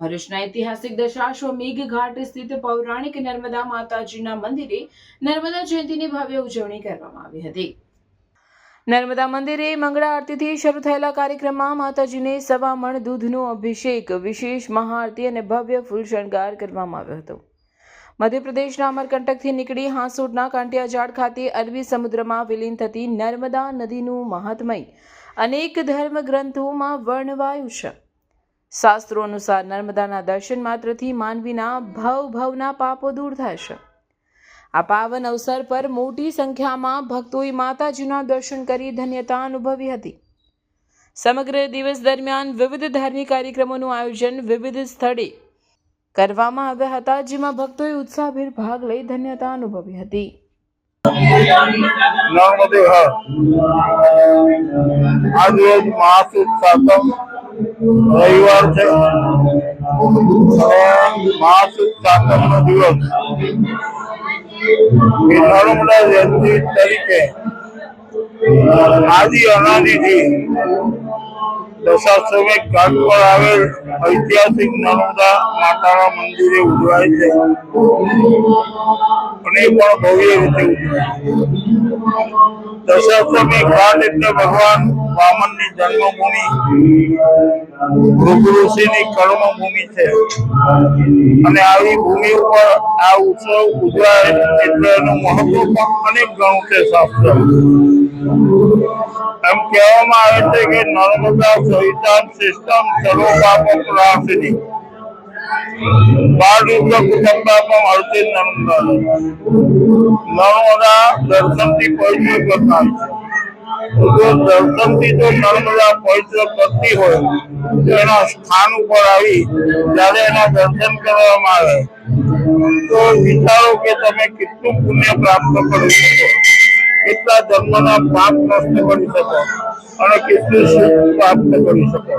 ભરૂચના ઐતિહાસિક દશાશ્વમેઘ ઘાટ સ્થિત પૌરાણિક નર્મદા માતાજીના મંદિરે નર્મદા જયંતીની ભવ્ય ઉજવણી કરવામાં આવી હતી। નર્મદા મંદિરે મંગળા આરતીથી શરૂ થયેલા કાર્યક્રમમાં માતાજીને 1.25 મણ દૂધનો અભિષેક, વિશેષ મહાઆરતી અને ભવ્ય ફૂલ શણગાર કરવામાં આવ્યો હતો। મધ્યપ્રદેશના અમરકંટકથી નીકળી હાંસોડના કાંટિયાજાળ ખાતે અરબી સમુદ્રમાં વિલીન થતી નર્મદા નદીનું મહાત્મય અનેક ધર્મ ગ્રંથોમાં વર્ણવાયું છે। શાસ્ત્રો અનુસાર નર્મદાના દર્શન માત્રથી માનવીના ભવના પાપો દૂર થાય છે। આ પાવન અવસર પર મોટી સંખ્યામાં ભક્તોએ માતાજીના દર્શન કરી ધન્યતા અનુભવી હતી। સમગ્ર દિવસ દરમિયાન વિવિધ ધાર્મિક કાર્યક્રમોનું આયોજન વિવિધ સ્થળે કરવામાં આવ્યા હતા, જેમાં ભક્તોએ ઉત્સાહભેર ભાગ લઈ ધન્યતા અનુભવી હતી। आज महासुद सातम रविवार है। महासुद सातम नो दिवस नर्मदा जयंती तरीके आदि अनादि थी दशाश्वमेघ घाट पर आवेल ऐतिहासिक नर्मदा माताना मंदिरे उजवाय छे અને પણ ભવ્ય રીતે ઉજવાય। દશાશ્વમેઘ ઘાટ એટલે ભગવાન વામનની જન્મભૂમિ, ભૃગુ ઋષિની કર્મભૂમિ છે અને આવી ભૂમિ ઉપર આ ઉત્સવ ઉજવાય એટલે એનું મહત્વ પણ અનેક ગણું છે। શાસ્ત્ર એમ કહેવામાં આવે છે કે નર્મદા સહિતામ શિષ્ટમ સર્વ પાપ પ્રણાશિની बाल कुटुंबा हरती नर्मदा दर्शन थी पवित्र करना जो दर्शन थी जो नर्मदा पवित्र करती हो स्थान पर आई जયારે दर्शन करवामां आवे तो विचारो के तमे कितनु पुण्य प्राप्त करी सको, કેટલા જન્મના પાપ નષ્ટ કરી શકો અને કેટલું સુખ પ્રાપ્ત કરી શકો।